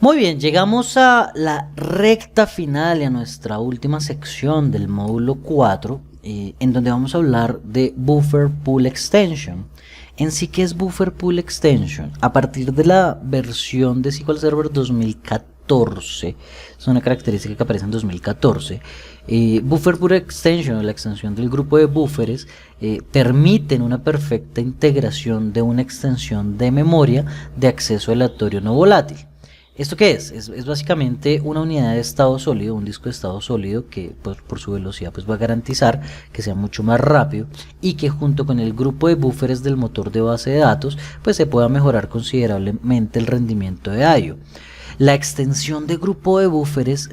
Muy bien, llegamos a la recta final y a nuestra última sección del módulo 4, en donde vamos a hablar de Buffer Pool Extension. En sí, ¿qué es Buffer Pool Extension? A partir de la versión de SQL Server 2014, es una característica que aparece en 2014, Buffer Pool Extension, o la extensión del grupo de búferes, permiten una perfecta integración de una extensión de memoria de acceso aleatorio no volátil. ¿Esto qué es? Es básicamente una unidad de estado sólido, un disco de estado sólido que pues, por su velocidad pues, va a garantizar que sea mucho más rápido y que junto con el grupo de búferes del motor de base de datos pues se pueda mejorar considerablemente el rendimiento de I/O. La extensión de grupo de búferes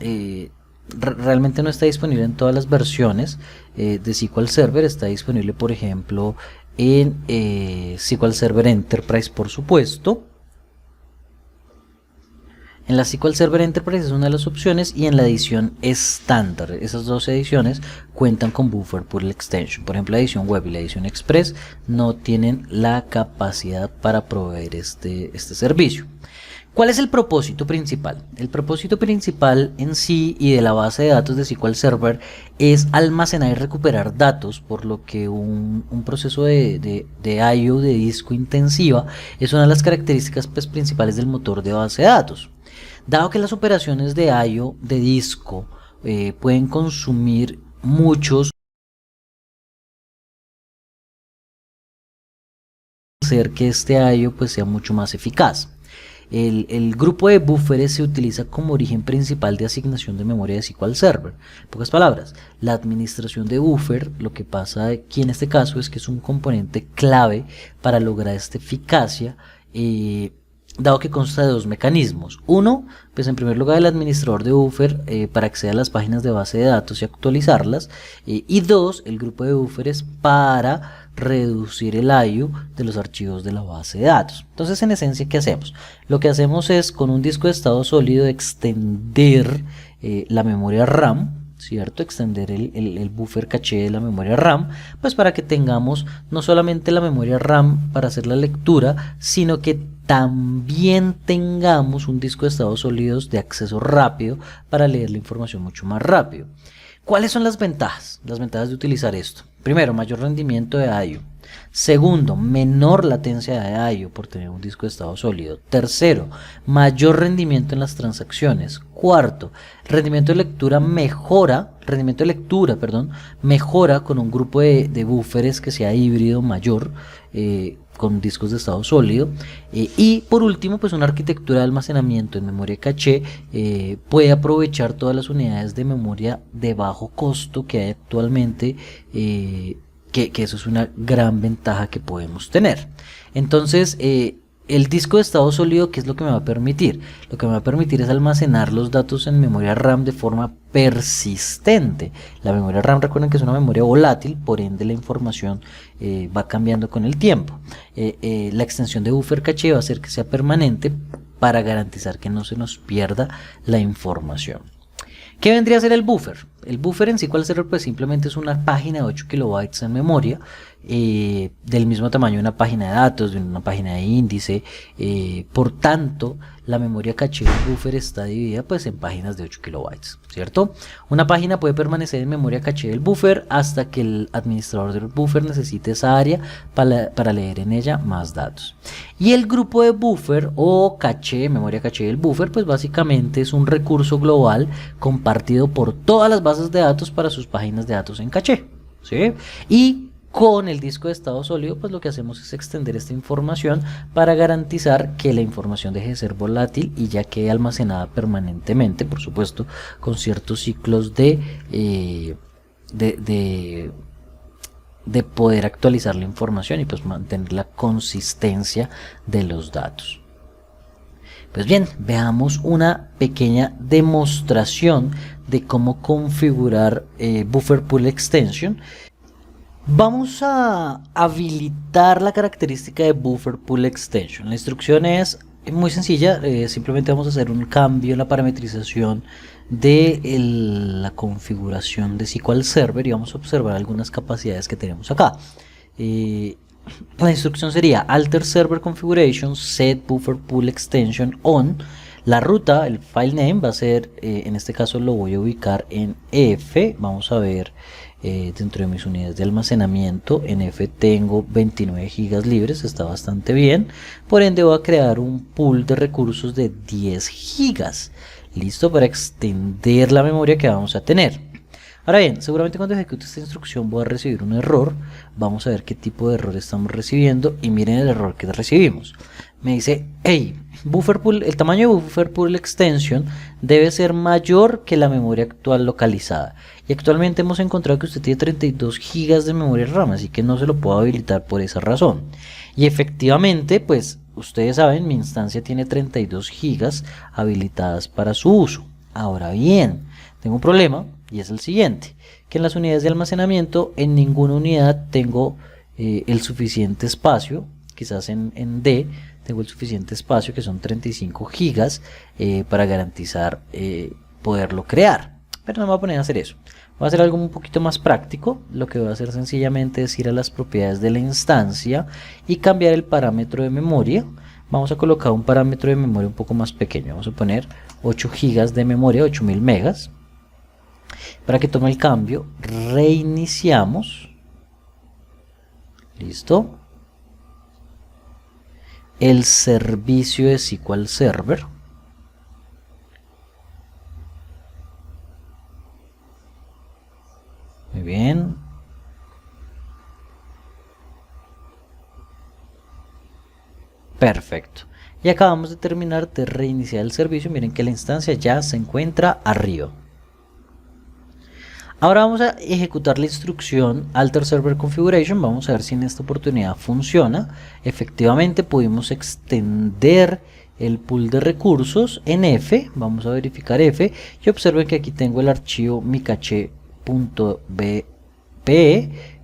realmente no está disponible en todas las versiones de SQL Server. Está disponible por ejemplo en SQL Server Enterprise, por supuesto. En la SQL Server Enterprise es una de las opciones, y en la edición estándar, esas dos ediciones cuentan con Buffer Pool Extension. Por ejemplo, la edición web y la edición express no tienen la capacidad para proveer este servicio. ¿Cuál es el propósito principal? El propósito principal en sí y de la base de datos de SQL Server es almacenar y recuperar datos, por lo que un proceso de I/O de disco intensiva es una de las características pues, principales del motor de base de datos. Dado que las operaciones de I/O de disco pueden consumir muchos, hacer que este I/O pues, sea mucho más eficaz. El grupo de búferes se utiliza como origen principal de asignación de memoria de SQL Server. En pocas palabras, la administración de buffer, lo que pasa aquí en este caso es que es un componente clave para lograr esta eficacia, dado que consta de dos mecanismos. Uno, pues en primer lugar el administrador de buffer para acceder a las páginas de base de datos y actualizarlas, y dos, el grupo de búferes para reducir el I/O de los archivos de la base de datos. Entonces, en esencia, ¿qué hacemos? Lo que hacemos es, con un disco de estado sólido, extender la memoria RAM, ¿cierto? Extender el buffer caché de la memoria RAM, pues para que tengamos no solamente la memoria RAM para hacer la lectura, sino que también tengamos un disco de estados sólidos de acceso rápido para leer la información mucho más rápido. ¿Cuáles son las ventajas? Las ventajas de utilizar esto. Primero, mayor rendimiento de I/O. Segundo, menor latencia de I/O por tener un disco de estado sólido. Tercero, mayor rendimiento en las transacciones. Cuarto, rendimiento de lectura mejora con un grupo de búferes que sea híbrido mayor, con discos de estado sólido. Y por último, pues una arquitectura de almacenamiento en memoria caché puede aprovechar todas las unidades de memoria de bajo costo que hay actualmente, que eso es una gran ventaja que podemos tener. Entonces, el disco de estado sólido, ¿qué es lo que me va a permitir? Lo que me va a permitir es almacenar los datos en memoria RAM de forma persistente. La memoria RAM, recuerden que es una memoria volátil, por ende la información va cambiando con el tiempo. La extensión de buffer caché va a hacer que sea permanente para garantizar que no se nos pierda la información. ¿Qué vendría a ser el buffer? El buffer en SQL Server pues simplemente es una página de 8 kilobytes en memoria, del mismo tamaño de una página de datos, de una página de índice. Por tanto, la memoria caché del buffer está dividida pues en páginas de 8 kilobytes, ¿cierto? Una página puede permanecer en memoria caché del buffer hasta que el administrador del buffer necesite esa área para leer en ella más datos. Y el grupo de buffer o caché, memoria caché del buffer, pues básicamente es un recurso global compartido por todas las bases de datos para sus páginas de datos en caché, ¿sí? Y con el disco de estado sólido, pues lo que hacemos es extender esta información para garantizar que la información deje de ser volátil y ya quede almacenada permanentemente, por supuesto, con ciertos ciclos de poder actualizar la información y pues mantener la consistencia de los datos. Pues bien, veamos una pequeña demostración de cómo configurar Buffer Pool Extension. Vamos a habilitar la característica de Buffer Pool Extension. La instrucción es muy sencilla, simplemente vamos a hacer un cambio en la parametrización de la configuración de SQL Server y vamos a observar algunas capacidades que tenemos acá. La instrucción sería alter server configuration set buffer pool extension on. La ruta, el file name va a ser, en este caso lo voy a ubicar en F. Vamos a ver dentro de mis unidades de almacenamiento. En F tengo 29 gigas libres, está bastante bien. Por ende voy a crear un pool de recursos de 10 gigas. Listo, para extender la memoria que vamos a tener. Ahora bien, seguramente cuando ejecute esta instrucción voy a recibir un error. Vamos a ver qué tipo de error estamos recibiendo y miren el error que recibimos. Me dice, hey, buffer pool, el tamaño de buffer pool extension debe ser mayor que la memoria actual localizada. Y actualmente hemos encontrado que usted tiene 32 gigas de memoria RAM, así que no se lo puedo habilitar por esa razón. Y efectivamente, pues ustedes saben, mi instancia tiene 32 gigas habilitadas para su uso. Ahora bien, tengo un problema y es el siguiente, que en las unidades de almacenamiento en ninguna unidad tengo el suficiente espacio. Quizás en D tengo el suficiente espacio, que son 35 gigas para garantizar poderlo crear, pero no me voy a poner a hacer eso. Voy a hacer algo un poquito más práctico. Lo que voy a hacer sencillamente es ir a las propiedades de la instancia y cambiar el parámetro de memoria. Vamos a colocar un parámetro de memoria un poco más pequeño. Vamos a poner 8 gigas de memoria, 8000 megas. Para que tome el cambio, reiniciamos. Listo. El servicio de SQL Server. Muy bien. Perfecto. Y acabamos de terminar de reiniciar el servicio. Miren que la instancia ya se encuentra arriba. Ahora vamos a ejecutar la instrucción alter server configuration. Vamos a ver si en esta oportunidad funciona. Efectivamente pudimos extender el pool de recursos en F. Vamos a verificar F y observen que aquí tengo el archivo micache.bp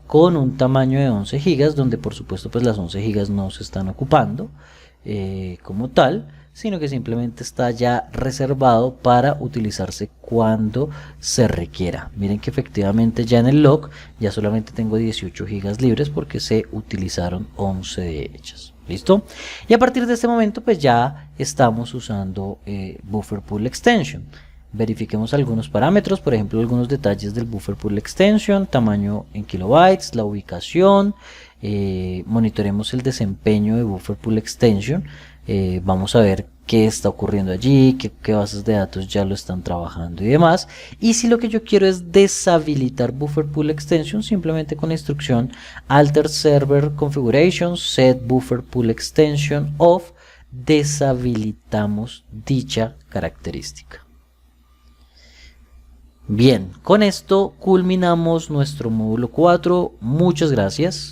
con un tamaño de 11 gigas, donde por supuesto pues las 11 gigas no se están ocupando como tal, sino que simplemente está ya reservado para utilizarse cuando se requiera. Miren que efectivamente ya en el log ya solamente tengo 18 gigas libres porque se utilizaron 11 de ellas. ¿Listo? Y a partir de este momento pues ya estamos usando buffer pool extension. Verifiquemos algunos parámetros, por ejemplo algunos detalles del buffer pool extension, tamaño en kilobytes, la ubicación, monitoremos el desempeño de buffer pool extension. Vamos a ver qué está ocurriendo allí, qué bases de datos ya lo están trabajando y demás. Y si lo que yo quiero es deshabilitar buffer pool extension, simplemente con la instrucción alter server configuration set buffer pool extension off deshabilitamos dicha característica. Bien, con esto culminamos nuestro módulo 4. Muchas gracias.